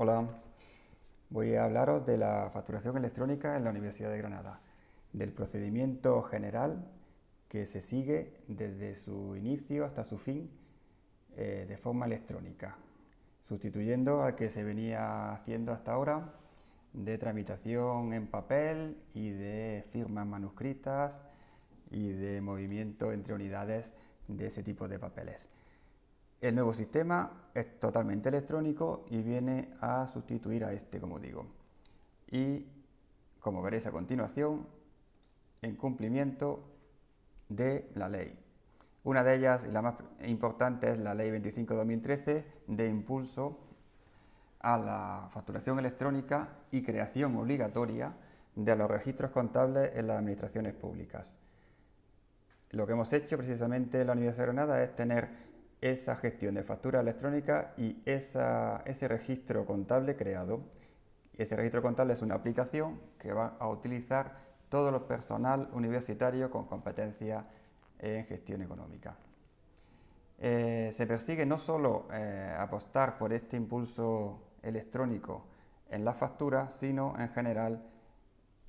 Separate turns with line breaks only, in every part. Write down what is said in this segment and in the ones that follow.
Hola, voy a hablaros de la facturación electrónica en la Universidad de Granada, del procedimiento general que se sigue desde su inicio hasta su fin de forma electrónica, sustituyendo al que se venía haciendo hasta ahora de tramitación en papel y de firmas manuscritas y de movimiento entre unidades de ese tipo de papeles. El nuevo sistema es totalmente electrónico y viene a sustituir a este, como digo. Y, como veréis a continuación, en cumplimiento de la ley. Una de ellas, y la más importante, es la Ley 25/2013 de impulso a la facturación electrónica y creación obligatoria de los registros contables en las administraciones públicas. Lo que hemos hecho precisamente en la Universidad de Granada es tener esa gestión de factura electrónica y ese registro contable creado. Ese registro contable es una aplicación que va a utilizar todo el personal universitario con competencia en gestión económica. Se persigue no solo apostar por este impulso electrónico en las facturas, sino en general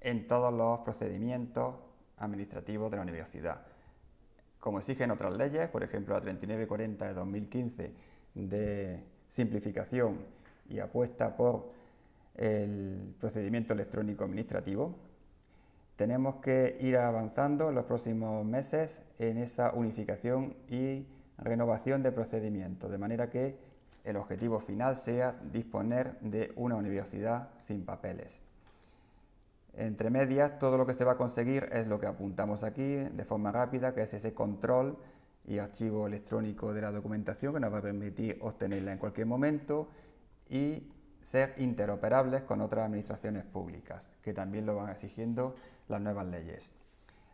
en todos los procedimientos administrativos de la universidad. Como exigen otras leyes, por ejemplo la 3940 de 2015 de simplificación y apuesta por el procedimiento electrónico administrativo, tenemos que ir avanzando en los próximos meses en esa unificación y renovación de procedimientos, de manera que el objetivo final sea disponer de una universidad sin papeles. Entre medias, todo lo que se va a conseguir es lo que apuntamos aquí de forma rápida, que es ese control y archivo electrónico de la documentación que nos va a permitir obtenerla en cualquier momento y ser interoperables con otras administraciones públicas, que también lo van exigiendo las nuevas leyes.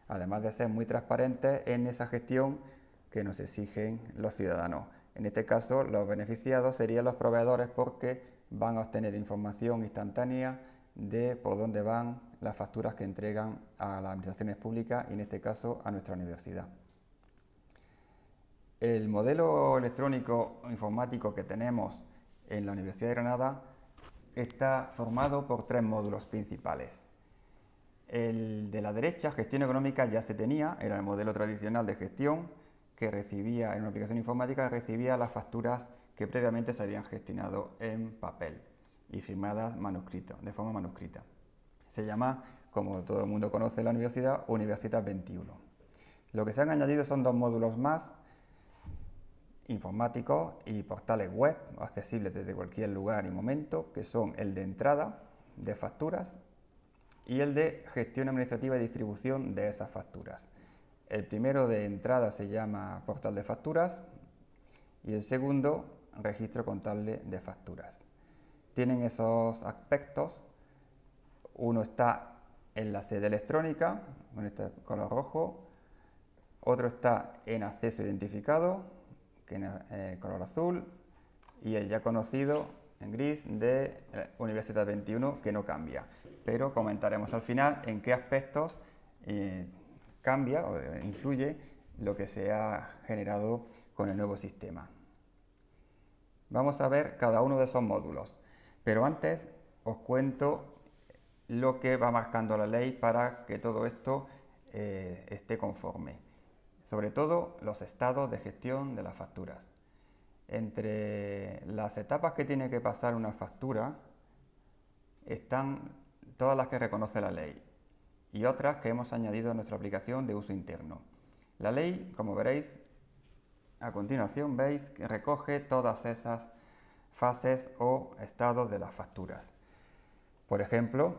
Además de ser muy transparentes en esa gestión que nos exigen los ciudadanos. En este caso, los beneficiados serían los proveedores porque van a obtener información instantánea de por dónde van las facturas que entregan a las administraciones públicas y en este caso a nuestra universidad. El modelo electrónico informático que tenemos en la Universidad de Granada está formado por tres módulos principales. El de la derecha, gestión económica, ya se tenía, era el modelo tradicional de gestión que recibía en una aplicación informática, recibía las facturas que previamente se habían gestionado en papel y firmadas de forma manuscrita. Se llama, como todo el mundo conoce en la universidad, Universitas 21. Lo que se han añadido son dos módulos más, informáticos y portales web, accesibles desde cualquier lugar y momento, que son el de entrada de facturas y el de gestión administrativa y distribución de esas facturas. El primero de entrada se llama portal de facturas y el segundo, registro contable de facturas. Tienen esos aspectos. Uno está en la sede electrónica, con este color rojo. Otro está en acceso identificado, que es color azul. Y el ya conocido en gris de Universidad 21, que no cambia. Pero comentaremos al final en qué aspectos cambia o influye lo que se ha generado con el nuevo sistema. Vamos a ver cada uno de esos módulos. Pero antes os cuento lo que va marcando la ley para que todo esto esté conforme. Sobre todo los estados de gestión de las facturas. Entre las etapas que tiene que pasar una factura están todas las que reconoce la ley y otras que hemos añadido a nuestra aplicación de uso interno. La ley, como veréis, a continuación veis que recoge todas esas fases o estados de las facturas. Por ejemplo,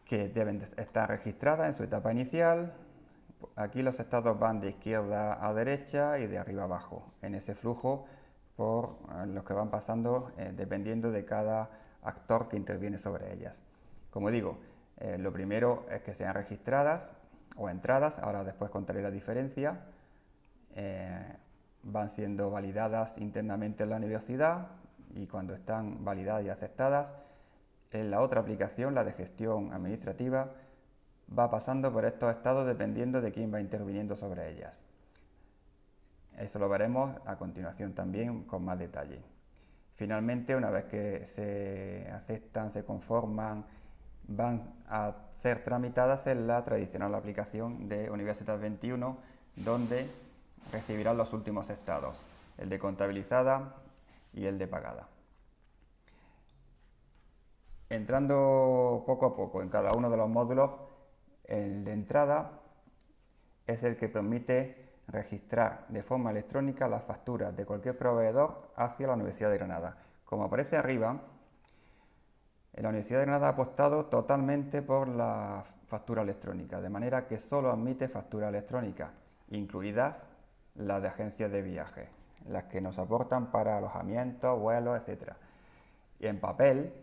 que deben estar registradas en su etapa inicial. Aquí los estados van de izquierda a derecha y de arriba a abajo, en ese flujo por los que van pasando dependiendo de cada actor que interviene sobre ellas. Como digo, lo primero es que sean registradas o entradas, ahora después contaré la diferencia. Van siendo validadas internamente en la universidad y cuando están validadas y aceptadas, en la otra aplicación, la de gestión administrativa, va pasando por estos estados dependiendo de quién va interviniendo sobre ellas. Eso lo veremos a continuación también con más detalle. Finalmente, una vez que se aceptan, se conforman, van a ser tramitadas en la tradicional aplicación de Universitat 21, donde recibirán los últimos estados, el de contabilizada y el de pagada. Entrando poco a poco en cada uno de los módulos, el de entrada es el que permite registrar de forma electrónica las facturas de cualquier proveedor hacia la Universidad de Granada. Como aparece arriba, la Universidad de Granada ha apostado totalmente por la factura electrónica, de manera que solo admite factura electrónica, incluidas las de agencias de viaje, las que nos aportan para alojamientos, vuelos, etc. Y en papel,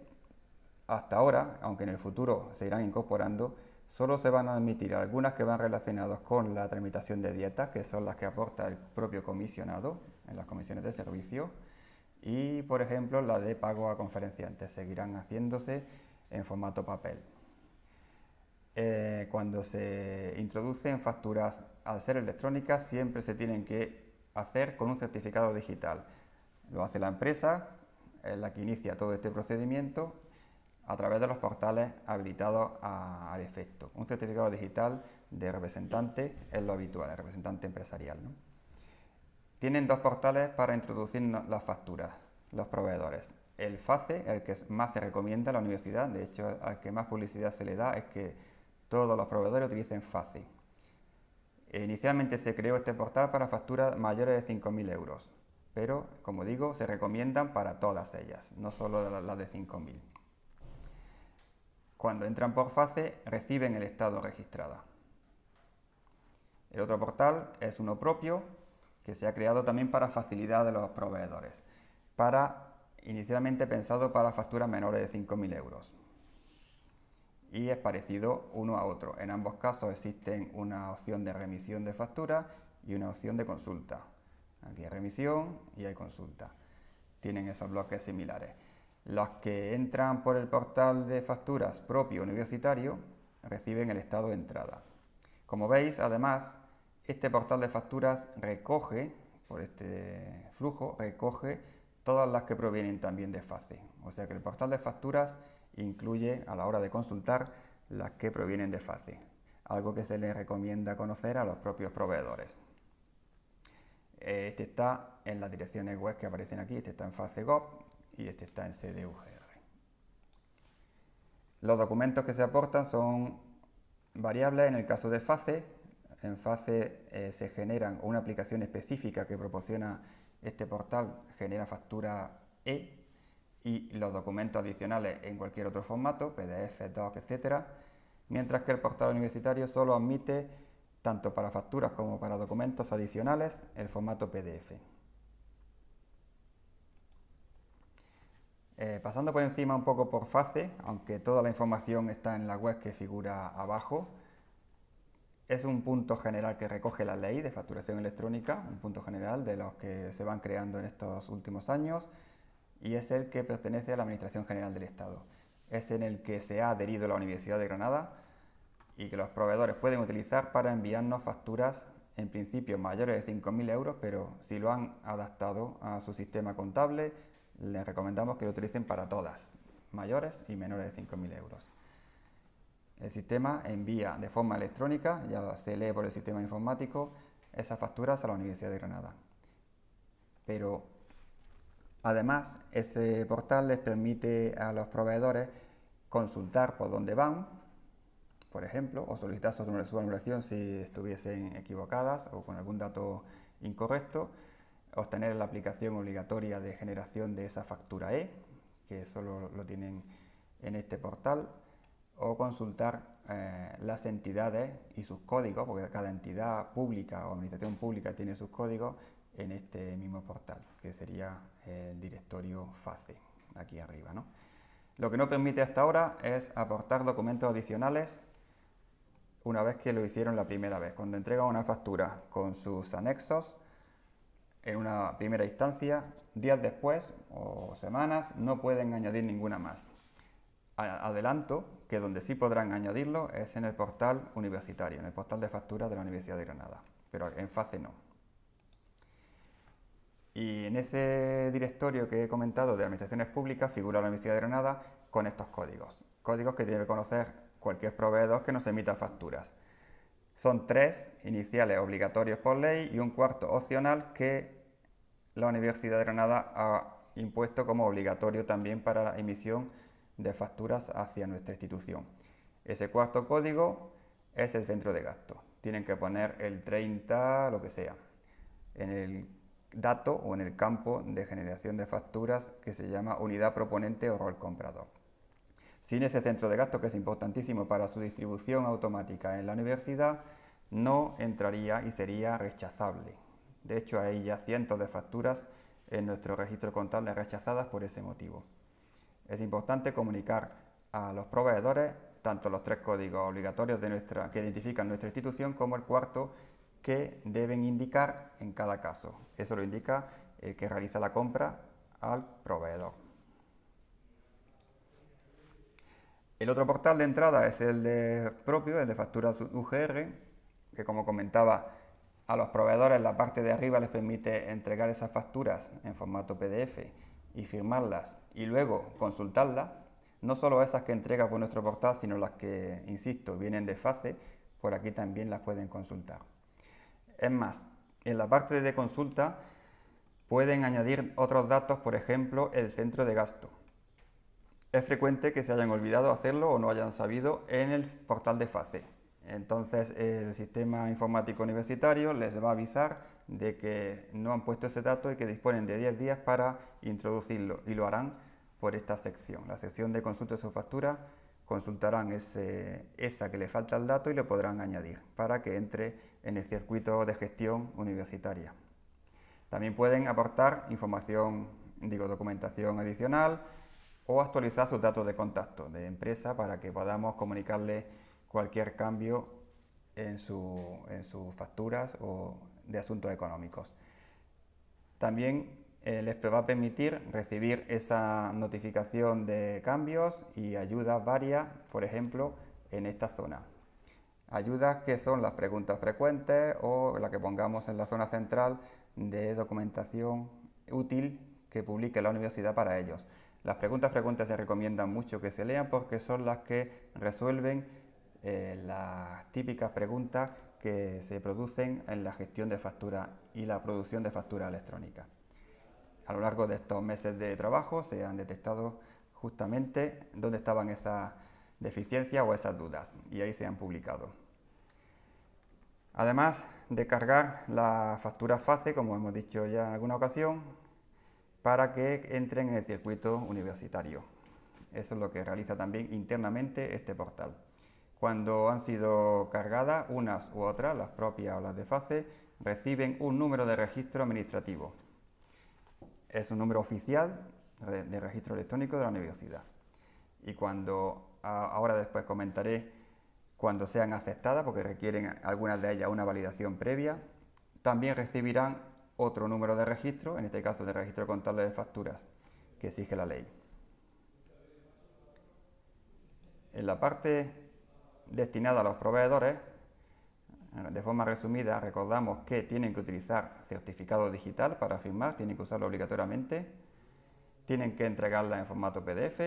hasta ahora, aunque en el futuro se irán incorporando, solo se van a admitir algunas que van relacionadas con la tramitación de dietas, que son las que aporta el propio comisionado en las comisiones de servicio, y por ejemplo la de pago a conferenciantes seguirán haciéndose en formato papel. Cuando se introducen facturas al ser electrónicas, siempre se tienen que hacer con un certificado digital. Lo hace la empresa, es la que inicia todo este procedimiento a través de los portales habilitados al efecto. Un certificado digital de representante es lo habitual, el representante empresarial, ¿no? Tienen dos portales para introducir las facturas, los proveedores. El FACE, el que más se recomienda en la universidad, de hecho al que más publicidad se le da es que todos los proveedores utilicen FACE. Inicialmente se creó este portal para facturas mayores de 5.000 euros, pero como digo, se recomiendan para todas ellas, no solo las de 5.000. Cuando entran por FACE, reciben el estado registrado. El otro portal es uno propio, que se ha creado también para facilidad de los proveedores, inicialmente pensado para facturas menores de 5.000 euros. Y es parecido uno a otro. En ambos casos existen una opción de remisión de factura y una opción de consulta. Aquí hay remisión y hay consulta. Tienen esos bloques similares. Los que entran por el portal de facturas propio universitario reciben el estado de entrada. Como veis, además, este portal de facturas recoge, por este flujo, recoge todas las que provienen también de FACE. O sea que el portal de facturas incluye a la hora de consultar las que provienen de FACE, algo que se les recomienda conocer a los propios proveedores. Este está en las direcciones web que aparecen aquí, este está en FACE.gov y este está en CDUGR. Los documentos que se aportan son variables en el caso de FACE. En FACE se generan una aplicación específica que proporciona este portal, genera factura E, y los documentos adicionales en cualquier otro formato, PDF, doc, etc. Mientras que el portal universitario solo admite, tanto para facturas como para documentos adicionales, el formato PDF. Pasando por encima un poco por FACE, aunque toda la información está en la web que figura abajo, es un punto general que recoge la ley de facturación electrónica, un punto general de los que se van creando en estos últimos años, y es el que pertenece a la Administración General del Estado. Es en el que se ha adherido la Universidad de Granada y que los proveedores pueden utilizar para enviarnos facturas en principio mayores de 5.000 euros, pero si lo han adaptado a su sistema contable, les recomendamos que lo utilicen para todas, mayores y menores de 5.000 euros. El sistema envía de forma electrónica, ya se lee por el sistema informático, esas facturas a la Universidad de Granada. Pero además, este portal les permite a los proveedores consultar por dónde van, por ejemplo, o solicitar su anulación si estuviesen equivocadas o con algún dato incorrecto, obtener la aplicación obligatoria de generación de esa factura E, que solo lo tienen en este portal, o consultar las entidades y sus códigos, porque cada entidad pública o administración pública tiene sus códigos en este mismo portal, que sería el directorio FACE, aquí arriba, ¿no? Lo que no permite hasta ahora es aportar documentos adicionales una vez que lo hicieron la primera vez. Cuando entregan una factura con sus anexos, en una primera instancia, días después o semanas, no pueden añadir ninguna más. Adelanto que donde sí podrán añadirlo es en el portal universitario, en el portal de facturas de la Universidad de Granada, pero en FACE no. Y en ese directorio que he comentado de administraciones públicas figura la Universidad de Granada con estos códigos. Códigos que debe conocer cualquier proveedor que nos emita facturas. Son 3 iniciales obligatorios por ley y un cuarto opcional que la Universidad de Granada ha impuesto como obligatorio también para la emisión de facturas hacia nuestra institución. Ese cuarto código es el centro de gasto. Tienen que poner el 30, lo que sea, en el dato o en el campo de generación de facturas que se llama unidad proponente o rol comprador. Sin ese centro de gasto, que es importantísimo para su distribución automática en la universidad, no entraría y sería rechazable. De hecho, hay ya cientos de facturas en nuestro registro contable rechazadas por ese motivo. Es importante comunicar a los proveedores tanto los 3 códigos obligatorios que identifican nuestra institución como el cuarto que deben indicar en cada caso. Eso lo indica el que realiza la compra al proveedor. El otro portal de entrada es el propio, el de facturas UGR, que como comentaba, a los proveedores en la parte de arriba les permite entregar esas facturas en formato PDF y firmarlas y luego consultarlas. No solo esas que entrega por nuestro portal, sino las que, insisto, vienen de FACE, por aquí también las pueden consultar. Es más, en la parte de consulta pueden añadir otros datos, por ejemplo, el centro de gasto. Es frecuente que se hayan olvidado hacerlo o no hayan sabido en el portal de FACE. Entonces el sistema informático universitario les va a avisar de que no han puesto ese dato y que disponen de 10 días para introducirlo y lo harán por esta sección. La sección de consulta de su factura consultarán esa que le falta el dato y le podrán añadir para que entre en el circuito de gestión universitaria. También pueden aportar documentación adicional o actualizar sus datos de contacto de empresa para que podamos comunicarle cualquier cambio en sus facturas o de asuntos económicos. También les va a permitir recibir esa notificación de cambios y ayudas varias, por ejemplo, en esta zona. Ayudas que son las preguntas frecuentes o la que pongamos en la zona central de documentación útil que publique la universidad para ellos. Las preguntas frecuentes se recomiendan mucho que se lean porque son las que resuelven las típicas preguntas que se producen en la gestión de factura y la producción de factura electrónica. A lo largo de estos meses de trabajo se han detectado justamente dónde estaban esas deficiencias o esas dudas y ahí se han publicado. Además de cargar las facturas FACE, como hemos dicho ya en alguna ocasión, para que entren en el circuito universitario. Eso es lo que realiza también internamente este portal. Cuando han sido cargadas unas u otras, las propias o las de FACE, reciben un número de registro administrativo. Es un número oficial de registro electrónico de la universidad. Y ahora después comentaré cuando sean aceptadas, porque requieren algunas de ellas una validación previa, también recibirán otro número de registro, en este caso de registro contable de facturas, que exige la ley. En la parte destinada a los proveedores, de forma resumida, recordamos que tienen que utilizar certificado digital para firmar, tienen que usarlo obligatoriamente, tienen que entregarla en formato PDF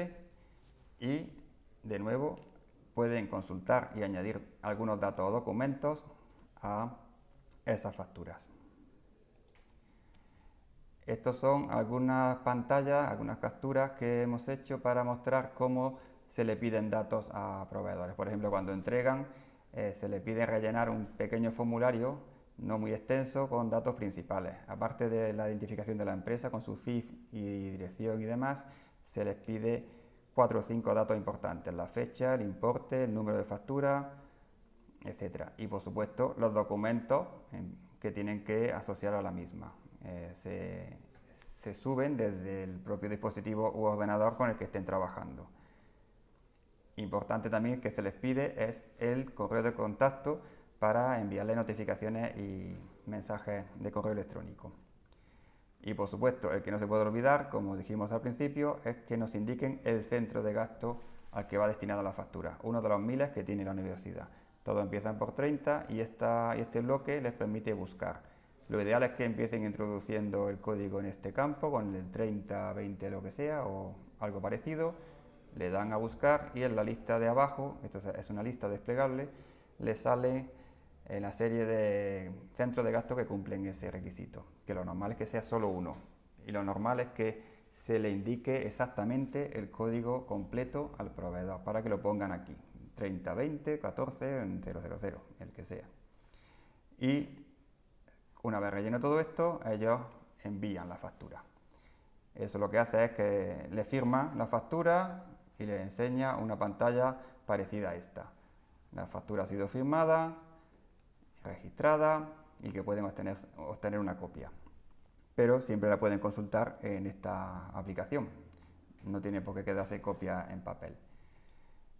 y, de nuevo, pueden consultar y añadir algunos datos o documentos a esas facturas. Estas son algunas pantallas, algunas capturas que hemos hecho para mostrar cómo se le piden datos a proveedores. Por ejemplo, cuando entregan, se le pide rellenar un pequeño formulario, no muy extenso, con datos principales. Aparte de la identificación de la empresa, con su CIF y dirección y demás, se les pide 4 o 5 datos importantes: la fecha, el importe, el número de factura, etc. Y por supuesto, los documentos que tienen que asociar a la misma. Se suben desde el propio dispositivo u ordenador con el que estén trabajando. Importante también que se les pide es el correo de contacto para enviarle notificaciones y mensajes de correo electrónico. Y por supuesto, el que no se puede olvidar, como dijimos al principio, es que nos indiquen el centro de gasto al que va destinada la factura, uno de los miles que tiene la universidad. Todos empiezan por 30 y este bloque les permite buscar. Lo ideal es que empiecen introduciendo el código en este campo con el 30, 20, lo que sea, o algo parecido. Le dan a buscar y en la lista de abajo, esto es una lista desplegable, le sale la serie de centros de gasto que cumplen ese requisito, que lo normal es que sea solo uno. Y lo normal es que se le indique exactamente el código completo al proveedor para que lo pongan aquí. 3020 14 000, el que sea. Y una vez relleno todo esto, ellos envían la factura. Eso lo que hace es que le firma la factura y le enseña una pantalla parecida a esta. La factura ha sido firmada, registrada y que pueden obtener una copia. Pero siempre la pueden consultar en esta aplicación. No tiene por qué quedarse copia en papel.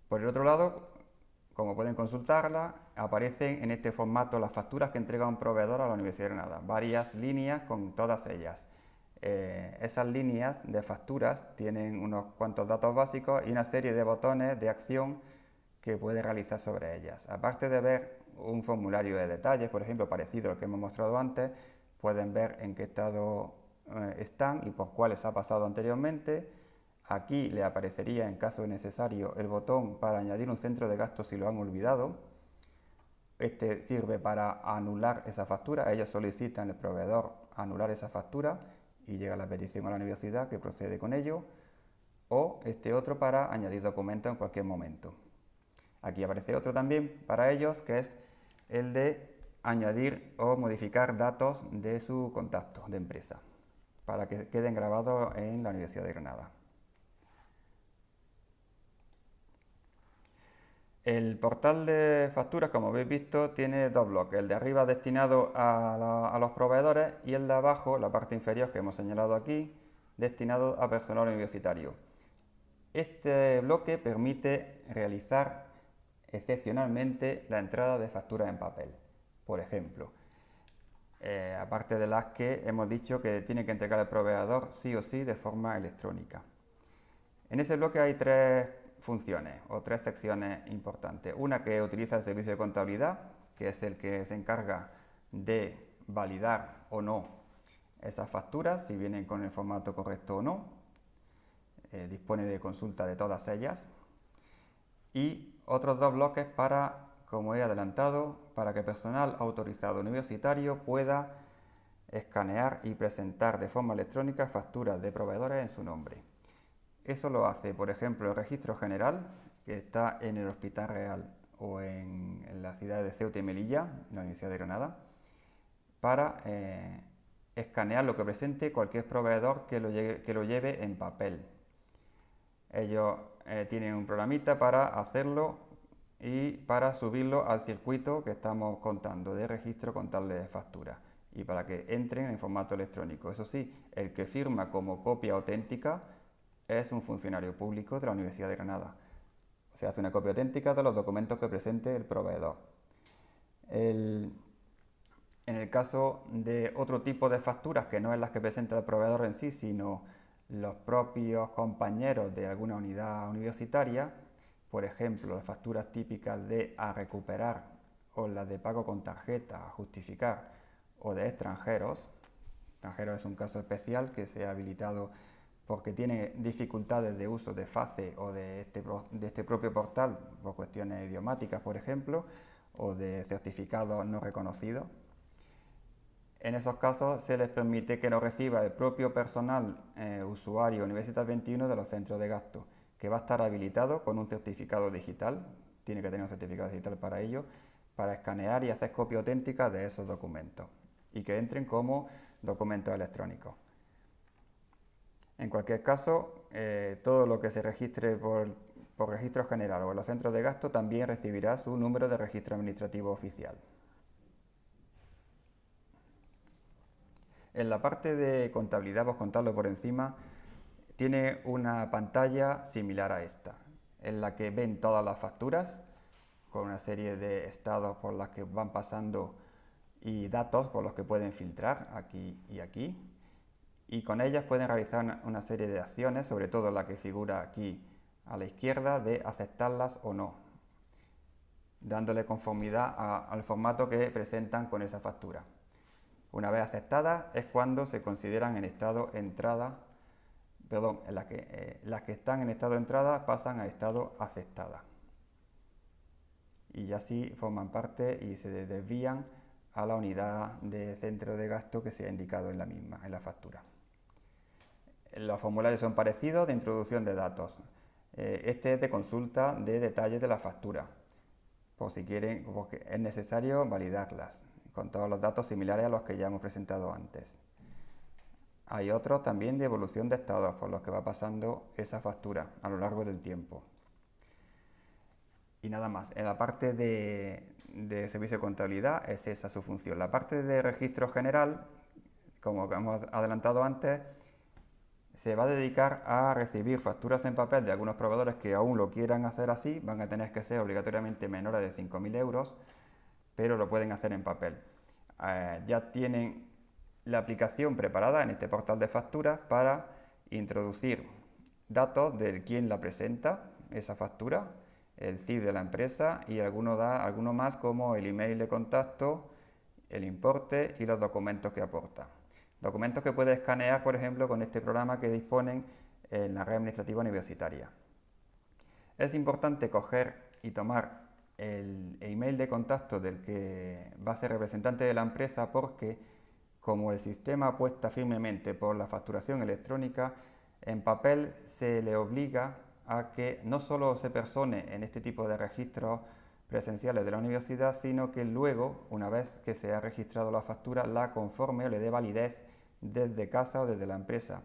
Por el otro lado, como pueden consultarla, aparecen en este formato las facturas que entrega un proveedor a la Universidad de Granada. Varias líneas con todas ellas. Esas líneas de facturas tienen unos cuantos datos básicos y una serie de botones de acción que puede realizar sobre ellas. Aparte de ver un formulario de detalles, por ejemplo, parecido al que hemos mostrado antes, pueden ver en qué estado están y por cuáles ha pasado anteriormente. Aquí le aparecería, en caso necesario, el botón para añadir un centro de gasto si lo han olvidado. Este sirve para anular esa factura. Ellos solicitan al proveedor anular esa factura y llega la petición a la universidad que procede con ello. O este otro para añadir documentos en cualquier momento. Aquí aparece otro también para ellos, que es el de añadir o modificar datos de su contacto de empresa para que queden grabados en la Universidad de Granada. El portal de facturas, como habéis visto, tiene dos bloques. El de arriba destinado a los proveedores y el de abajo, la parte inferior que hemos señalado aquí, destinado a personal universitario. Este bloque permite realizar excepcionalmente la entrada de facturas en papel. Por ejemplo, aparte de las que hemos dicho que tiene que entregar el proveedor sí o sí de forma electrónica. En ese bloque hay tres funciones o tres secciones importantes. Una que utiliza el servicio de contabilidad, que es el que se encarga de validar o no esas facturas, si vienen con el formato correcto o no. Dispone de consulta de todas ellas. Y otros dos bloques para, como he adelantado, para que el personal autorizado universitario pueda escanear y presentar de forma electrónica facturas de proveedores en su nombre. Eso lo hace, por ejemplo, el registro general, que está en el Hospital Real o en la ciudad de Ceuta y Melilla, en la Universidad de Granada, para escanear lo que presente cualquier proveedor que lo lleve en papel. Ellos tienen un programita para hacerlo y para subirlo al circuito que estamos contando de registro contable de facturas y para que entren en formato electrónico. Eso sí, el que firma como copia auténtica es un funcionario público de la Universidad de Granada. Se hace una copia auténtica de los documentos que presente el proveedor. En el caso de otro tipo de facturas, que no es las que presenta el proveedor en sí, sino los propios compañeros de alguna unidad universitaria, por ejemplo, las facturas típicas de a recuperar o las de pago con tarjeta a justificar o de extranjeros. Extranjeros es un caso especial que se ha habilitado porque tiene dificultades de uso de FACE o de este propio portal por cuestiones idiomáticas, por ejemplo, o de certificados no reconocidos. En esos casos se les permite que lo reciba el propio personal usuario Universitas 21 de los centros de gasto, que va a estar habilitado con un certificado digital, tiene que tener un certificado digital para ello, para escanear y hacer copia auténtica de esos documentos y que entren como documentos electrónicos. En cualquier caso, todo lo que se registre por registro general o en los centros de gasto también recibirá su número de registro administrativo oficial. En la parte de contabilidad, vos contarlo por encima, tiene una pantalla similar a esta, en la que ven todas las facturas, con una serie de estados por los que van pasando y datos por los que pueden filtrar aquí y aquí. Y con ellas pueden realizar una serie de acciones, sobre todo la que figura aquí a la izquierda, de aceptarlas o no, dándole conformidad al formato que presentan con esa factura. Una vez aceptadas es cuando se consideran en estado entrada, perdón, las que están en estado de entrada pasan a estado aceptada. Y ya así forman parte y se desvían a la unidad de centro de gasto que se ha indicado en la misma, en la factura. Los formularios son parecidos de introducción de datos. Este es de consulta de detalles de la factura, por si quieren, porque es necesario validarlas, con todos los datos similares a los que ya hemos presentado antes. Hay otros también de evolución de estados, por los que va pasando esa factura a lo largo del tiempo. Y nada más, en la parte de servicio de contabilidad es esa su función. La parte de registro general, como hemos adelantado antes, se va a dedicar a recibir facturas en papel de algunos proveedores que aún lo quieran hacer así. Van a tener que ser obligatoriamente menores de 5.000 euros, pero lo pueden hacer en papel. Ya tienen la aplicación preparada en este portal de facturas para introducir datos de quien la presenta, esa factura, el CIF de la empresa y alguno más como el email de contacto, el importe y los documentos que aporta. Documentos que puede escanear, por ejemplo, con este programa que disponen en la red administrativa universitaria. Es importante coger y tomar el email de contacto del que va a ser representante de la empresa, porque como el sistema apuesta firmemente por la facturación electrónica, en papel se le obliga a que no solo se persone en este tipo de registros presenciales de la universidad, sino que luego, una vez que se ha registrado la factura, la conforme o le dé validez desde casa o desde la empresa,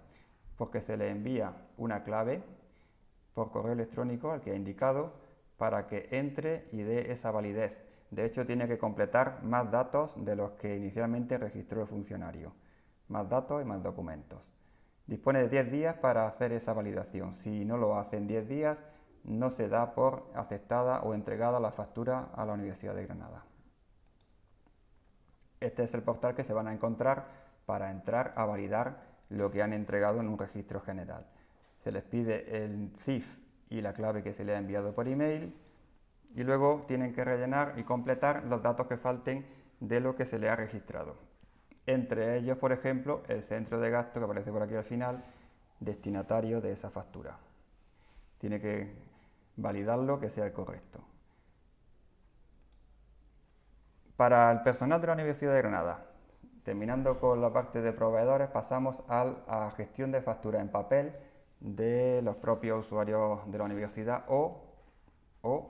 porque se le envía una clave por correo electrónico al que ha indicado para que entre y dé esa validez. De hecho, tiene que completar más datos de los que inicialmente registró el funcionario. Más datos y más documentos. Dispone de 10 días para hacer esa validación. Si no lo hace en 10 días, no se da por aceptada o entregada la factura a la Universidad de Granada. Este es el portal que se van a encontrar para entrar a validar lo que han entregado en un registro general. Se les pide el CIF y la clave que se le ha enviado por email y luego tienen que rellenar y completar los datos que falten de lo que se le ha registrado. Entre ellos, por ejemplo, el centro de gasto que aparece por aquí al final, destinatario de esa factura. Tiene que validarlo que sea el correcto. Para el personal de la Universidad de Granada, terminando con la parte de proveedores, pasamos a la gestión de facturas en papel de los propios usuarios de la universidad o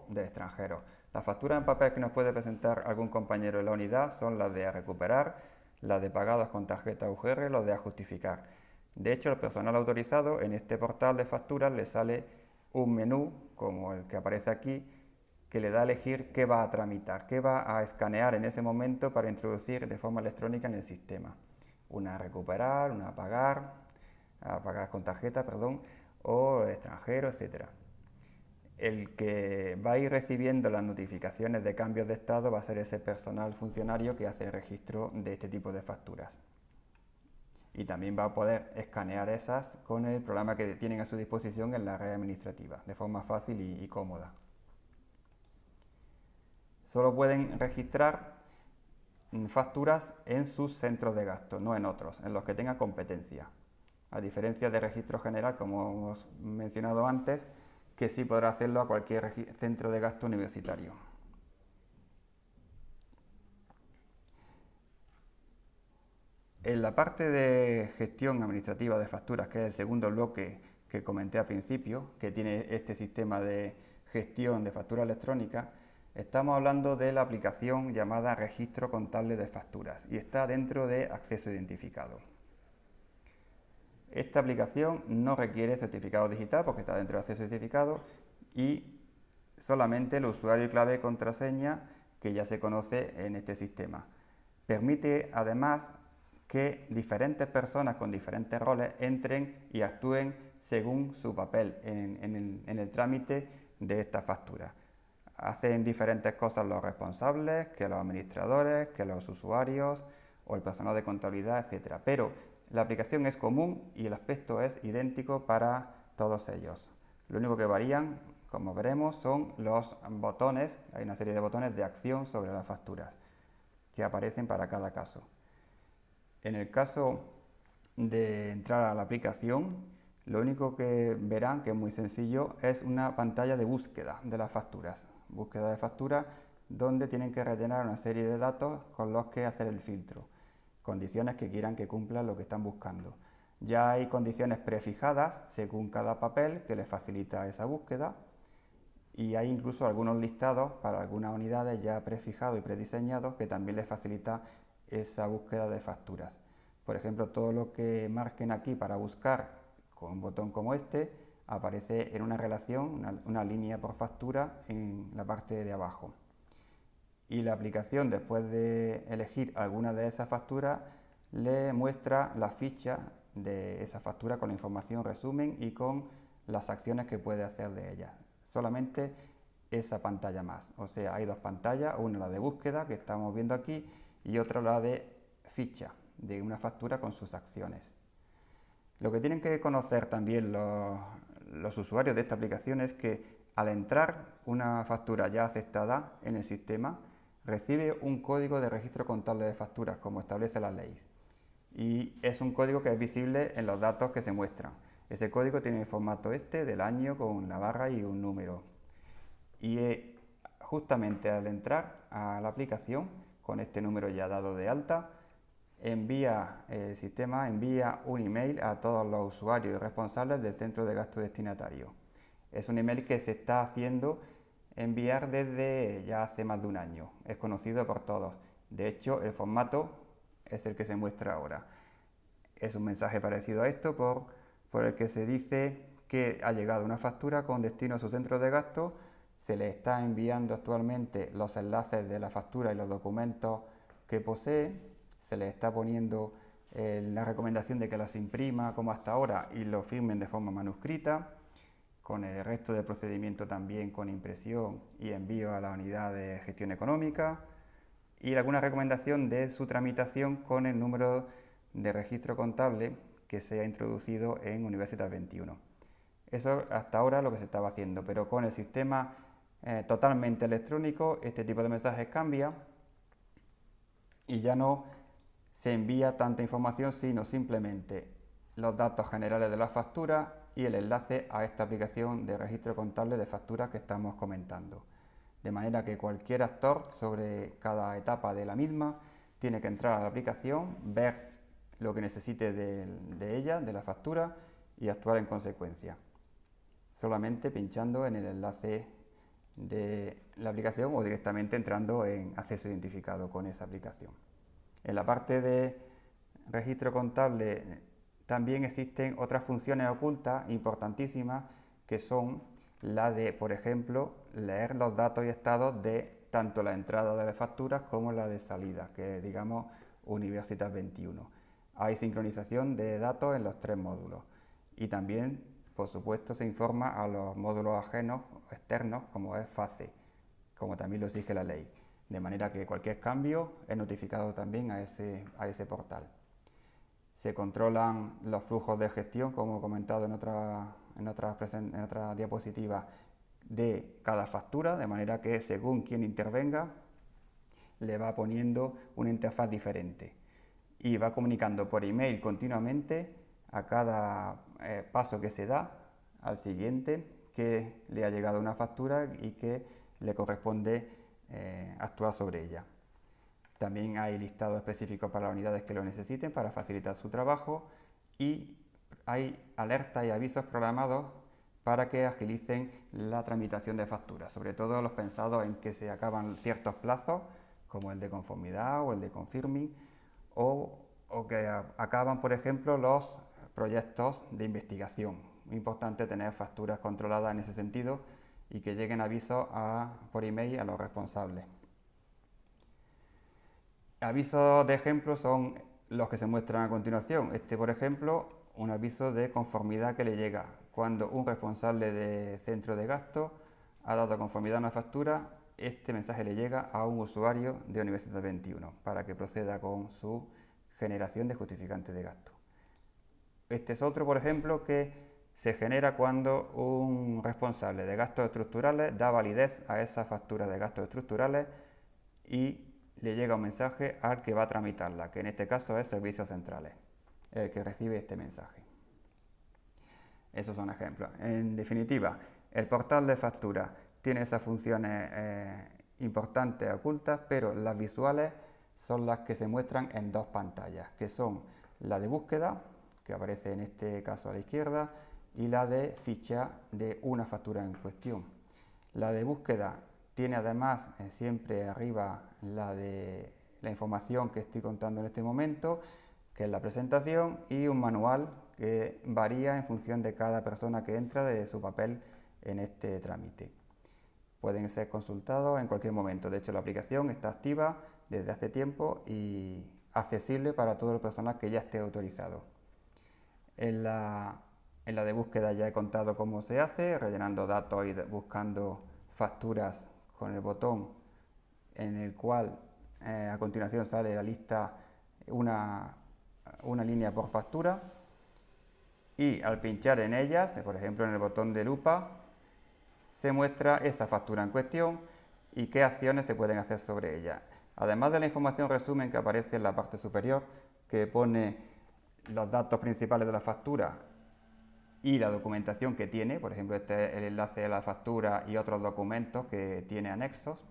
de extranjeros. Las facturas en papel que nos puede presentar algún compañero de la unidad son las de a recuperar, las de pagados con tarjeta UGR, los de a justificar. De hecho, el personal autorizado en este portal de facturas le sale un menú, como el que aparece aquí, que le da a elegir qué va a tramitar, qué va a escanear en ese momento para introducir de forma electrónica en el sistema. Una a recuperar, una a pagar con tarjeta, o extranjero, etc. El que va a ir recibiendo las notificaciones de cambios de estado va a ser ese personal funcionario que hace el registro de este tipo de facturas. Y también va a poder escanear esas con el programa que tienen a su disposición en la red administrativa, de forma fácil y cómoda. Solo pueden registrar facturas en sus centros de gasto, no en otros, en los que tengan competencia. A diferencia de registro general, como hemos mencionado antes, que sí podrá hacerlo a cualquier centro de gasto universitario. En la parte de gestión administrativa de facturas, que es el segundo bloque que comenté al principio, que tiene este sistema de gestión de factura electrónica, estamos hablando de la aplicación llamada Registro Contable de Facturas y está dentro de Acceso Identificado. Esta aplicación no requiere certificado digital porque está dentro de Acceso Identificado y solamente el usuario y clave de contraseña que ya se conoce en este sistema. Permite además que diferentes personas con diferentes roles entren y actúen según su papel en el trámite de esta factura. Hacen diferentes cosas los responsables, que los administradores, que los usuarios o el personal de contabilidad, etc. Pero la aplicación es común y el aspecto es idéntico para todos ellos. Lo único que varían, como veremos, son los botones. Hay una serie de botones de acción sobre las facturas que aparecen para cada caso. En el caso de entrar a la aplicación, lo único que verán, que es muy sencillo, es una pantalla de búsqueda de las facturas. Búsqueda de facturas donde tienen que rellenar una serie de datos con los que hacer el filtro. Condiciones que quieran que cumplan lo que están buscando. Ya hay condiciones prefijadas según cada papel que les facilita esa búsqueda, y hay incluso algunos listados para algunas unidades ya prefijados y prediseñados que también les facilita esa búsqueda de facturas. Por ejemplo, todo lo que marquen aquí para buscar con un botón como este aparece en una relación, una línea por factura en la parte de abajo. Y la aplicación, después de elegir alguna de esas facturas, le muestra la ficha de esa factura con la información resumen y con las acciones que puede hacer de ellas. Solamente esa pantalla más. O sea, hay dos pantallas, una la de búsqueda que estamos viendo aquí y otra la de ficha de una factura con sus acciones. Lo que tienen que conocer también los usuarios de esta aplicación es que al entrar una factura ya aceptada en el sistema, recibe un código de registro contable de facturas, como establece la ley. Y es un código que es visible en los datos que se muestran. Ese código tiene el formato del año con la barra y un número. Y justamente al entrar a la aplicación, con este número ya dado de alta, el sistema envía un email a todos los usuarios y responsables del centro de gasto destinatario. Es un email que se está haciendo enviar desde ya hace más de un año. Es conocido por todos. De hecho, el formato es el que se muestra ahora. Es un mensaje parecido a esto por el que se dice que ha llegado una factura con destino a su centro de gasto. Se le está enviando actualmente los enlaces de la factura y los documentos que posee. Se le está poniendo la recomendación de que las imprima como hasta ahora y lo firmen de forma manuscrita, con el resto del procedimiento también con impresión y envío a la unidad de gestión económica, y alguna recomendación de su tramitación con el número de registro contable que se ha introducido en Universitas 21. Eso hasta ahora es lo que se estaba haciendo, pero con el sistema totalmente electrónico este tipo de mensajes cambia y ya no se envía tanta información, sino simplemente los datos generales de la factura y el enlace a esta aplicación de registro contable de facturas que estamos comentando. De manera que cualquier actor sobre cada etapa de la misma tiene que entrar a la aplicación, ver lo que necesite de ella, de la factura, y actuar en consecuencia. Solamente pinchando en el enlace de la aplicación o directamente entrando en acceso identificado con esa aplicación. En la parte de registro contable también existen otras funciones ocultas importantísimas, que son la de, por ejemplo, leer los datos y estados de tanto la entrada de las facturas como la de salida, que digamos Universitas 21. Hay sincronización de datos en los tres módulos y también, por supuesto, se informa a los módulos ajenos o externos, como es FACE, como también lo exige la ley. De manera que cualquier cambio es notificado también a ese portal. Se controlan los flujos de gestión, como he comentado en otra diapositiva, de cada factura, de manera que según quien intervenga, le va poniendo una interfaz diferente y va comunicando por email continuamente a cada paso que se da al siguiente que le ha llegado una factura y que le corresponde actuar sobre ella. También hay listados específicos para las unidades que lo necesiten para facilitar su trabajo, y hay alertas y avisos programados para que agilicen la tramitación de facturas, sobre todo los pensados en que se acaban ciertos plazos, como el de conformidad o el de confirming, o que acaban, por ejemplo, los proyectos de investigación. Muy importante tener facturas controladas en ese sentido y que lleguen avisos por email a los responsables. Avisos de ejemplo son los que se muestran a continuación. Por ejemplo, un aviso de conformidad que le llega cuando un responsable de centro de gasto ha dado conformidad a una factura. Este mensaje le llega a un usuario de Universitas 21 para que proceda con su generación de justificante de gasto. Este es otro, por ejemplo, que se genera cuando un responsable de gastos estructurales da validez a esa factura de gastos estructurales y le llega un mensaje al que va a tramitarla, que en este caso es Servicios Centrales, el que recibe este mensaje. Esos son ejemplos. En definitiva, el portal de factura tiene esas funciones importantes ocultas, pero las visuales son las que se muestran en dos pantallas, que son la de búsqueda, que aparece en este caso a la izquierda, y la de ficha de una factura en cuestión. La de búsqueda tiene además siempre arriba la de la información que estoy contando en este momento, que es la presentación, y un manual que varía en función de cada persona que entra de su papel en este trámite. Pueden ser consultados en cualquier momento. De hecho, la aplicación está activa desde hace tiempo y accesible para todo el personal que ya esté autorizado. En la de búsqueda ya he contado cómo se hace, rellenando datos y buscando facturas con el botón en el cual a continuación sale la lista, una línea por factura, y al pinchar en ellas, por ejemplo en el botón de lupa, se muestra esa factura en cuestión y qué acciones se pueden hacer sobre ella. Además de la información resumen que aparece en la parte superior, que pone los datos principales de la factura y la documentación que tiene, por ejemplo este es el enlace de la factura y otros documentos que tiene anexos.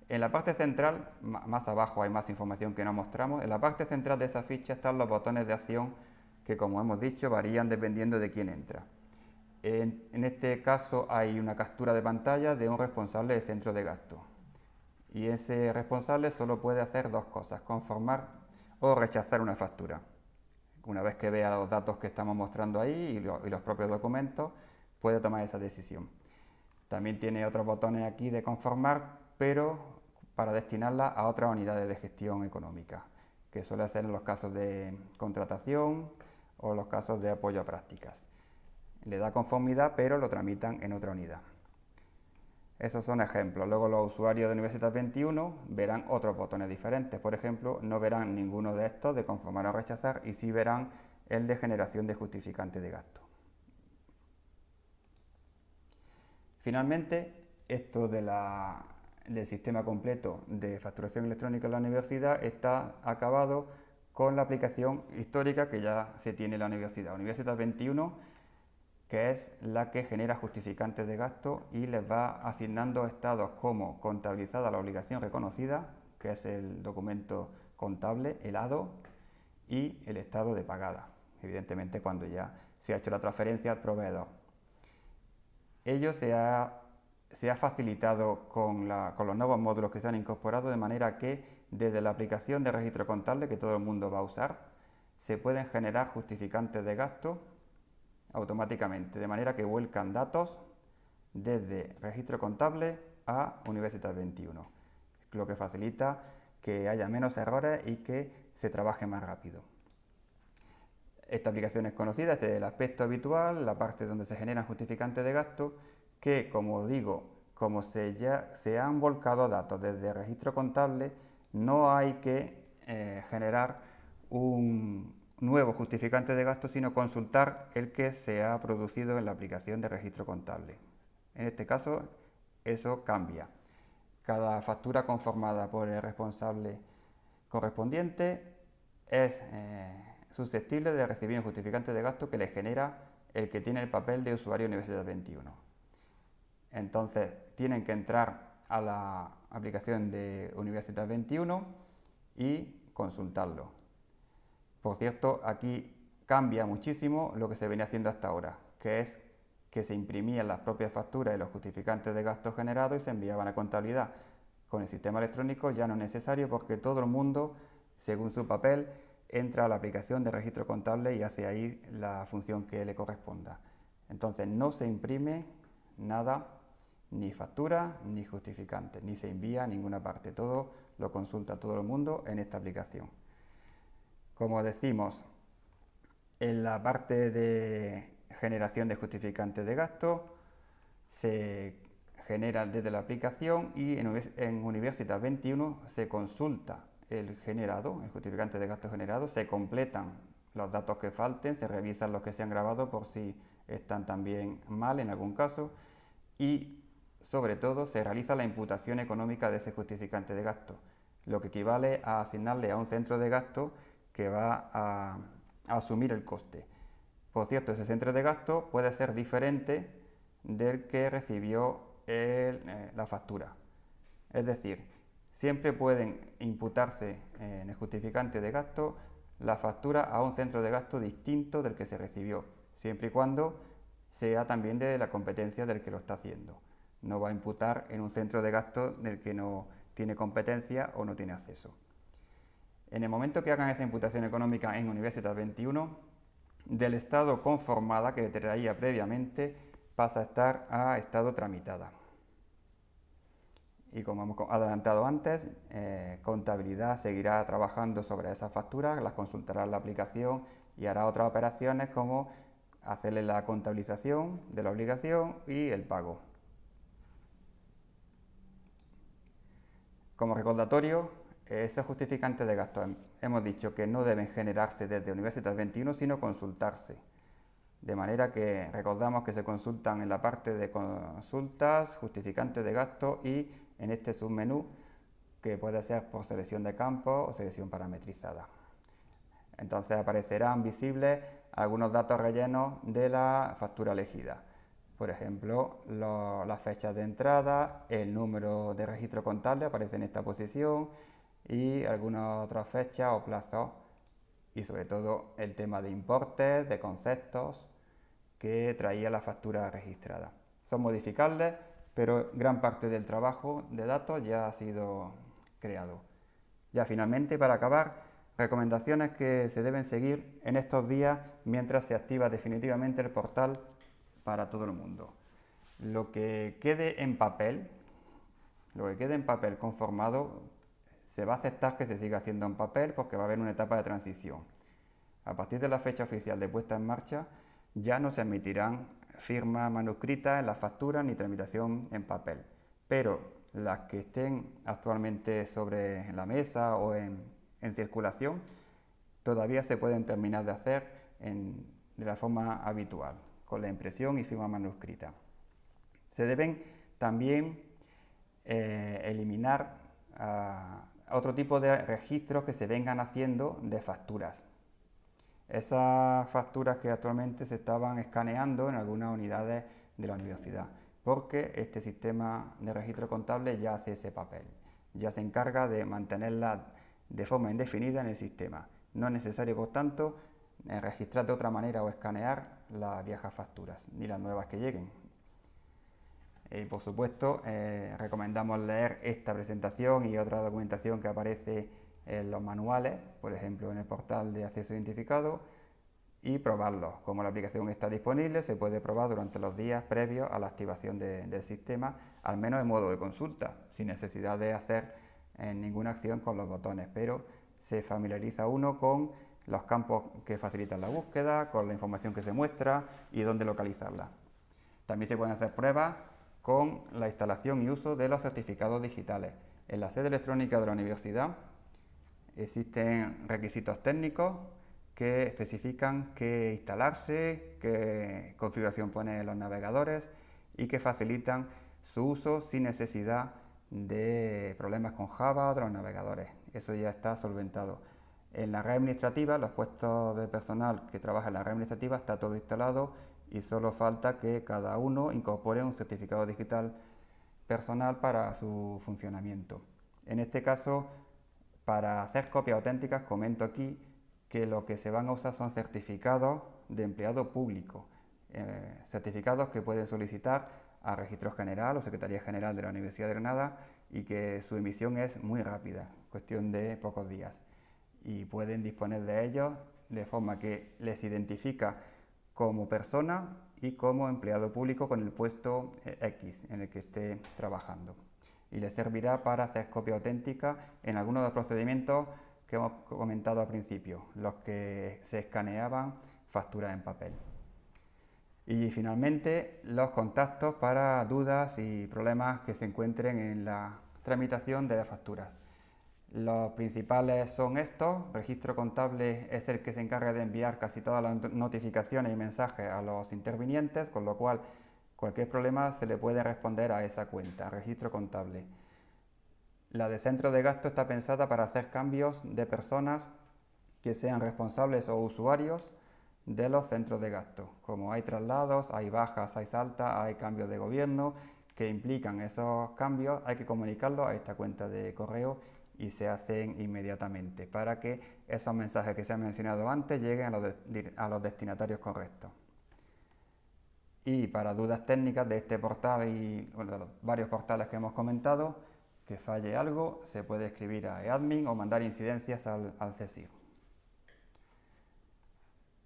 En la parte central, más abajo hay más información que no mostramos, en la parte central de esa ficha están los botones de acción que, como hemos dicho, varían dependiendo de quién entra. En este caso hay una captura de pantalla de un responsable de centro de gasto. Y ese responsable solo puede hacer dos cosas: conformar o rechazar una factura. Una vez que vea los datos que estamos mostrando ahí y los propios documentos, puede tomar esa decisión. También tiene otros botones aquí de conformar, pero para destinarla a otras unidades de gestión económica, que suele ser en los casos de contratación o los casos de apoyo a prácticas. Le da conformidad, pero lo tramitan en otra unidad. Esos son ejemplos. Luego los usuarios de Universitas 21 verán otros botones diferentes. Por ejemplo, no verán ninguno de estos de conformar o rechazar, y sí verán el de generación de justificante de gasto. Finalmente, esto del sistema completo de facturación electrónica en la universidad está acabado con la aplicación histórica que ya se tiene en la universidad. Universitas 21, que es la que genera justificantes de gasto y les va asignando estados como contabilizada la obligación reconocida, que es el documento contable, el ADO, y el estado de pagada, evidentemente cuando ya se ha hecho la transferencia al proveedor. Ello se ha facilitado con los nuevos módulos que se han incorporado, de manera que desde la aplicación de registro contable, que todo el mundo va a usar, se pueden generar justificantes de gasto automáticamente, de manera que vuelcan datos desde registro contable a Universitas 21, lo que facilita que haya menos errores y que se trabaje más rápido. Esta aplicación es conocida, este es el aspecto habitual, la parte donde se generan justificantes de gasto, que, como digo, como se han volcado datos desde registro contable, no hay que generar un nuevo justificante de gasto, sino consultar el que se ha producido en la aplicación de registro contable. En este caso, eso cambia. Cada factura conformada por el responsable correspondiente es susceptible de recibir un justificante de gasto que le genera el que tiene el papel de usuario Universidad 21. Entonces, tienen que entrar a la aplicación de Universidad 21 y consultarlo. Por cierto, aquí cambia muchísimo lo que se venía haciendo hasta ahora, que es que se imprimían las propias facturas y los justificantes de gasto generados y se enviaban a contabilidad. Con el sistema electrónico ya no es necesario, porque todo el mundo, según su papel, entra a la aplicación de registro contable y hace ahí la función que le corresponda. Entonces no se imprime nada, ni factura ni justificante, ni se envía a ninguna parte. Todo lo consulta todo el mundo en esta aplicación. Como decimos, en la parte de generación de justificantes de gasto se genera desde la aplicación, y en Universitas 21 se consulta el justificante de gasto generado, se completan los datos que falten, se revisan los que se han grabado por si están también mal en algún caso, y sobre todo se realiza la imputación económica de ese justificante de gasto. lo que equivale a asignarle a un centro de gasto que va a asumir el coste. Por cierto, ese centro de gasto puede ser diferente del que recibió la factura. Es decir, siempre pueden imputarse en el justificante de gasto la factura a un centro de gasto distinto del que se recibió, siempre y cuando sea también de la competencia del que lo está haciendo. No va a imputar en un centro de gasto del que no tiene competencia o no tiene acceso. En el momento que hagan esa imputación económica en Universitas 21, del estado conformada que traía previamente pasa a estar a estado tramitada. Y como hemos adelantado antes, contabilidad seguirá trabajando sobre esas facturas, las consultará en la aplicación y hará otras operaciones como hacerle la contabilización de la obligación y el pago. Como recordatorio, esos justificantes de gasto hemos dicho que no deben generarse desde Universitas 21, sino consultarse. De manera que recordamos que se consultan en la parte de consultas, justificantes de gasto y en este submenú que puede ser por selección de campo o selección parametrizada. Entonces aparecerán visibles algunos datos rellenos de la factura elegida. Por ejemplo, las fechas de entrada, el número de registro contable aparece en esta posición y algunas otras fechas o plazos y sobre todo el tema de importes, de conceptos que traía la factura registrada. Son modificables, pero gran parte del trabajo de datos ya ha sido creado. Ya finalmente, para acabar, recomendaciones que se deben seguir en estos días mientras se activa definitivamente el portal para todo el mundo. Lo que quede en papel conformado, se va a aceptar que se siga haciendo en papel porque va a haber una etapa de transición. A partir de la fecha oficial de puesta en marcha, ya no se emitirán firmas manuscritas en las facturas ni tramitación en papel, pero las que estén actualmente sobre la mesa o en circulación todavía se pueden terminar de hacer de la forma habitual, con la impresión y firma manuscrita. Se deben también eliminar otro tipo de registros que se vengan haciendo de facturas. Esas facturas que actualmente se estaban escaneando en algunas unidades de la universidad, porque este sistema de registro contable ya hace ese papel, ya se encarga de mantenerla de forma indefinida en el sistema. No es necesario, por tanto, registrar de otra manera o escanear las viejas facturas, ni las nuevas que lleguen. Y por supuesto, recomendamos leer esta presentación y otra documentación que aparece en los manuales, por ejemplo en el portal de acceso identificado, y probarlos. Como la aplicación está disponible, se puede probar durante los días previos a la activación del sistema, al menos en modo de consulta, sin necesidad de hacer ninguna acción con los botones, pero se familiariza uno con los campos que facilitan la búsqueda, con la información que se muestra y dónde localizarla. También se pueden hacer pruebas con la instalación y uso de los certificados digitales. En la sede electrónica de la universidad existen requisitos técnicos que especifican qué instalarse, qué configuración poner en los navegadores y que facilitan su uso sin necesidad de problemas con Java o de los navegadores. Eso ya está solventado. En la red administrativa, los puestos de personal que trabaja en la red administrativa está todo instalado y solo falta que cada uno incorpore un certificado digital personal para su funcionamiento. En este caso, para hacer copias auténticas, comento aquí que lo que se van a usar son certificados de empleado público, certificados que pueden solicitar a Registro General o Secretaría General de la Universidad de Granada y que su emisión es muy rápida, cuestión de pocos días, y pueden disponer de ellos de forma que les identifica como persona y como empleado público con el puesto X en el que esté trabajando. Y les servirá para hacer copia auténtica en algunos de los procedimientos que hemos comentado al principio, los que se escaneaban facturas en papel. Y finalmente, los contactos para dudas y problemas que se encuentren en la tramitación de las facturas. Los principales son estos. Registro contable es el que se encarga de enviar casi todas las notificaciones y mensajes a los intervinientes, con lo cual cualquier problema se le puede responder a esa cuenta, registro contable. La de centro de gasto está pensada para hacer cambios de personas que sean responsables o usuarios de los centros de gasto. Como hay traslados, hay bajas, hay altas, hay cambios de gobierno que implican esos cambios, hay que comunicarlos a esta cuenta de correo y se hacen inmediatamente para que esos mensajes que se han mencionado antes lleguen a los destinatarios correctos. Y para dudas técnicas de este portal y de los varios portales que hemos comentado, que falle algo, se puede escribir a eadmin o mandar incidencias al CSIR.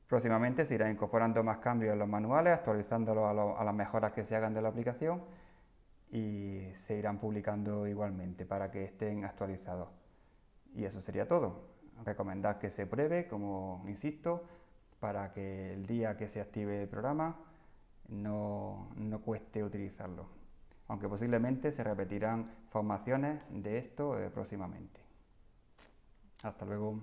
Próximamente se irá incorporando más cambios en los manuales, actualizándolos a las mejoras que se hagan de la aplicación y se irán publicando igualmente para que estén actualizados. Y eso sería todo. Recomendar que se pruebe, como insisto, para que el día que se active el programa no cueste utilizarlo. Aunque posiblemente se repetirán formaciones de esto próximamente. Hasta luego.